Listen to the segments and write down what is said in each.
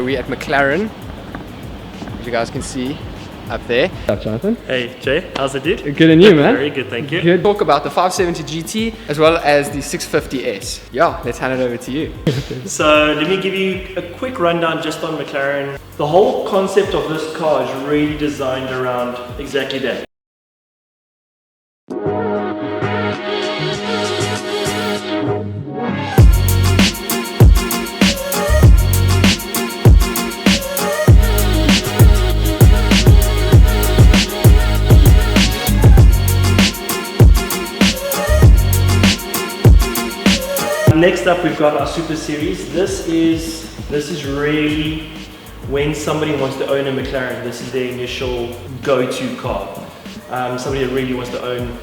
we're at Mclaren, as you guys can see up there. What's up, Jonathan? Hey Jay, how's it dude? Good, and you, man? Very good, thank you. Good. Talk about the 570 GT as well as the 650S. Yeah, let's hand it over to you. So let me give you a quick rundown just on McLaren. The whole concept of this car is really designed around exactly that. Next up, we've got our Super Series. This is really when somebody wants to own a McLaren. This is their initial go-to car. Somebody that really wants to own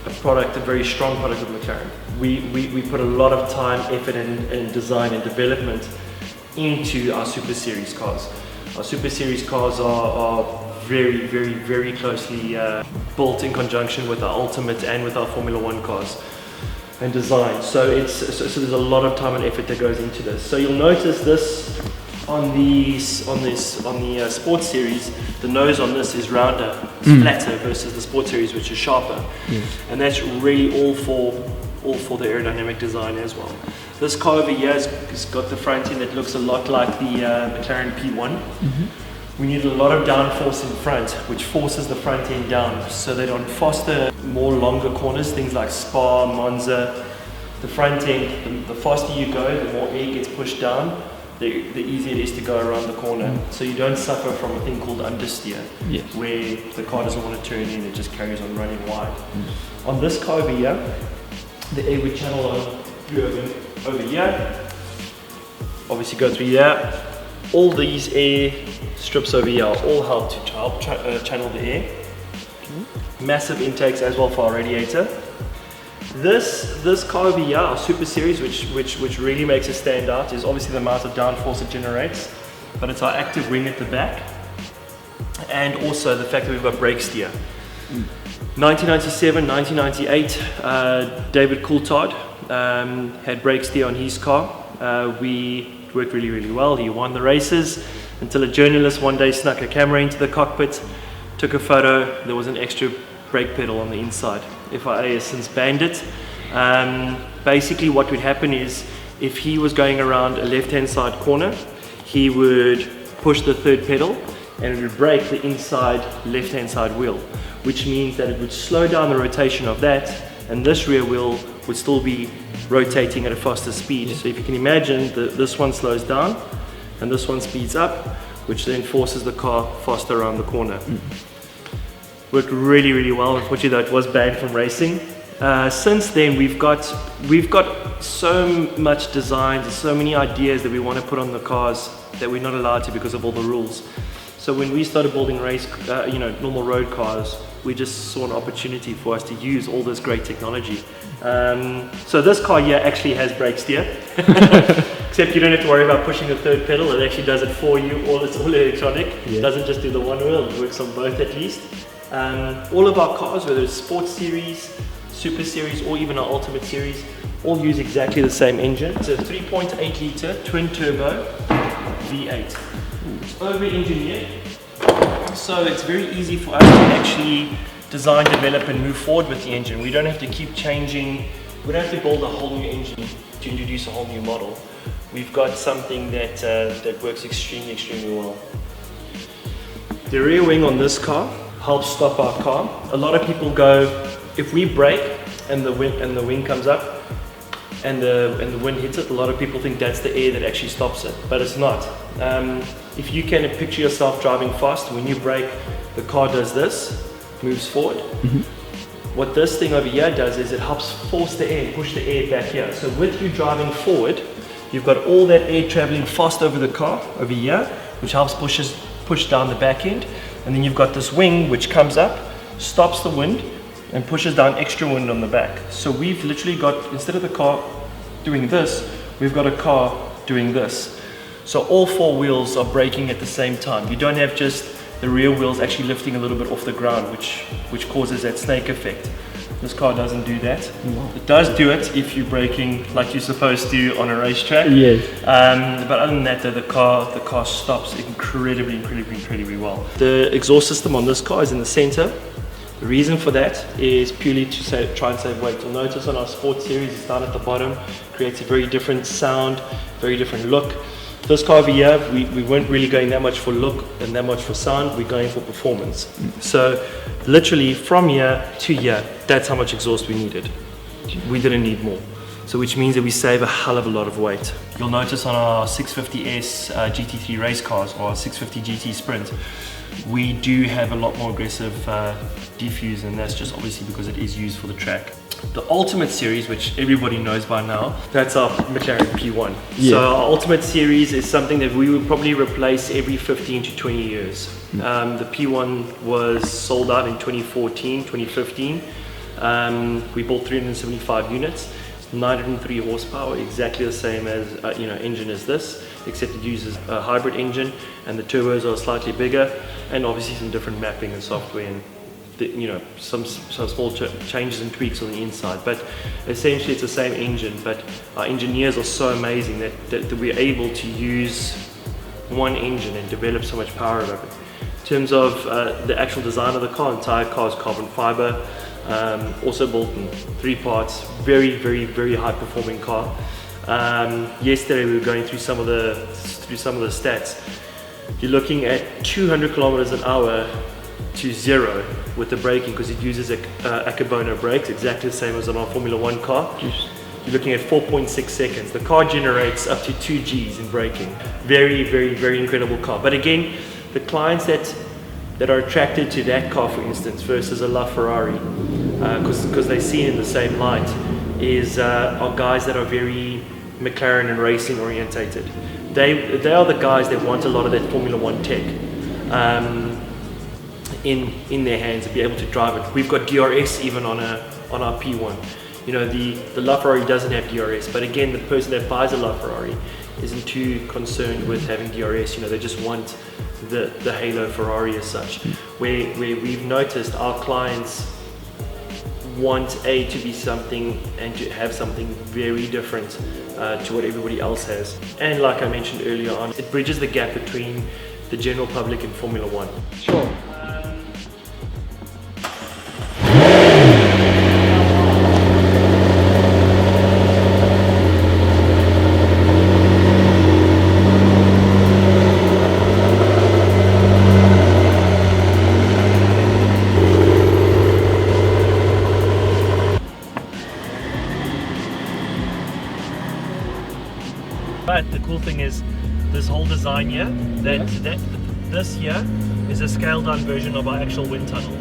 a product, a very strong product of McLaren. We put a lot of time, effort, and design and development into our Super Series cars. Our Super Series cars are very, very, very closely built in conjunction with our Ultimate and with our Formula One cars and design. So there's a lot of time and effort that goes into this. So you'll notice this on the Sports Series, the nose on this is rounder, it's flatter versus the Sports Series, which is sharper. And that's really all for the aerodynamic design as well. This car over here has got the front end that looks a lot like the McLaren P1. We need a lot of downforce in front, which forces the front end down so they don't foster more longer corners, things like Spa, Monza. The front end, the faster you go, the more air gets pushed down, the easier it is to go around the corner. So you don't suffer from a thing called understeer, where the car doesn't want to turn in, it just carries on running wide. On this car over here, the air would channel on through over here, obviously go through here. All these air strips over here all help to channel the air. Massive intakes as well for our radiator. This car over here, our Super Series, which really makes it stand out, is obviously the amount of downforce it generates, but it's our active wing at the back, and also the fact that we've got brake steer. 1997, 1998, David Coulthard had brake steer on his car. It worked really, really well. He won the races until a journalist one day snuck a camera into the cockpit, took a photo. There was an extra brake pedal on the inside. FIA has since banned it. Basically what would happen is if he was going around a left-hand side corner, he would push the third pedal and it would brake the inside left-hand side wheel, which means that it would slow down the rotation of that, and this rear wheel would still be rotating at a faster speed. So if you can imagine, this one slows down and this one speeds up, which then forces the car faster around the corner. Worked really, really well. Unfortunately though, it was banned from racing. Since then we've got so much designs and so many ideas that we want to put on the cars that we're not allowed to because of all the rules. So when we started building normal road cars, we just saw an opportunity for us to use all this great technology. So this car here actually has brake steer, except you don't have to worry about pushing the third pedal. It actually does it for you. It's all electronic. It doesn't just do the one wheel, it works on both at least. All of our cars, whether it's Sports Series, Super Series, or even our Ultimate Series, all use exactly the same engine. It's a 3.8 litre twin turbo V8. It's over-engineered, so it's very easy for us to actually design, develop and move forward with the engine. We don't have to keep changing, we don't have to build a whole new engine to introduce a whole new model. We've got something that works extremely, extremely well. The rear wing on this car helps stop our car. A lot of people go, if we brake and the wing comes up and the wind hits it, a lot of people think that's the air that actually stops it, but it's not. If you can picture yourself driving fast, when you brake, the car does this, moves forward. What this thing over here does is it helps force the air, push the air back here. So with you driving forward, you've got all that air traveling fast over the car over here, which helps push down the back end. And then you've got this wing which comes up, stops the wind, and pushes down extra wind on the back. So we've literally got, instead of the car doing this, we've got a car doing this. So all four wheels are braking at the same time. You don't have just the rear wheels actually lifting a little bit off the ground, which causes that snake effect. This car doesn't do that. It does do it if you're braking like you're supposed to on a racetrack. Yes. But other than that, the car stops incredibly well. The exhaust system on this car is in the center. The reason for that is purely to try and save weight. You'll notice on our sports series, it's down at the bottom, creates a very different sound, very different look. This car over here, we weren't really going that much for look and that much for sound, we're going for performance. So literally from here to here, that's how much exhaust we needed. We didn't need more. So which means that we save a hell of a lot of weight. You'll notice on our 650S GT3 race cars or our 650 GT Sprint, we do have a lot more aggressive diffuse, and that's just obviously because it is used for the track. The Ultimate Series, which everybody knows by now, that's our McLaren P1. Yeah. So our Ultimate Series is something that we would probably replace every 15 to 20 years. The P1 was sold out in 2014, 2015. We bought 375 units, 903 horsepower, exactly the same as engine as this, except it uses a hybrid engine and the turbos are slightly bigger, and obviously some different mapping and software and some small changes and tweaks on the inside, but essentially it's the same engine. But our engineers are so amazing that we're able to use one engine and develop so much power out of it. In terms of the actual design of the car, the entire car is carbon fiber, also built in 3 parts, very high performing car. Yesterday we were going through some of the stats. You're looking at 200 kilometers an hour to 0 with the braking, because it uses Akebono brakes, exactly the same as on our Formula 1 car. Yes. You're looking at 4.6 seconds. The car generates up to 2 Gs in braking. Very incredible car. But again, the clients that are attracted to that car, for instance, versus a LaFerrari, because they see it in the same light, are guys that are very McLaren and racing orientated. They are the guys that want a lot of that Formula 1 tech in their hands and be able to drive it. We've got DRS even on our P1. The LaFerrari doesn't have DRS, but again, the person that buys a LaFerrari isn't too concerned with having DRS. They just want the Halo Ferrari as such. Where we've noticed our clients want to be something and to have something very different to what everybody else has. And like I mentioned earlier on, it bridges the gap between the general public and Formula 1. Sure. But the cool thing is this whole design here, this here is a scaled down version of our actual wind tunnel.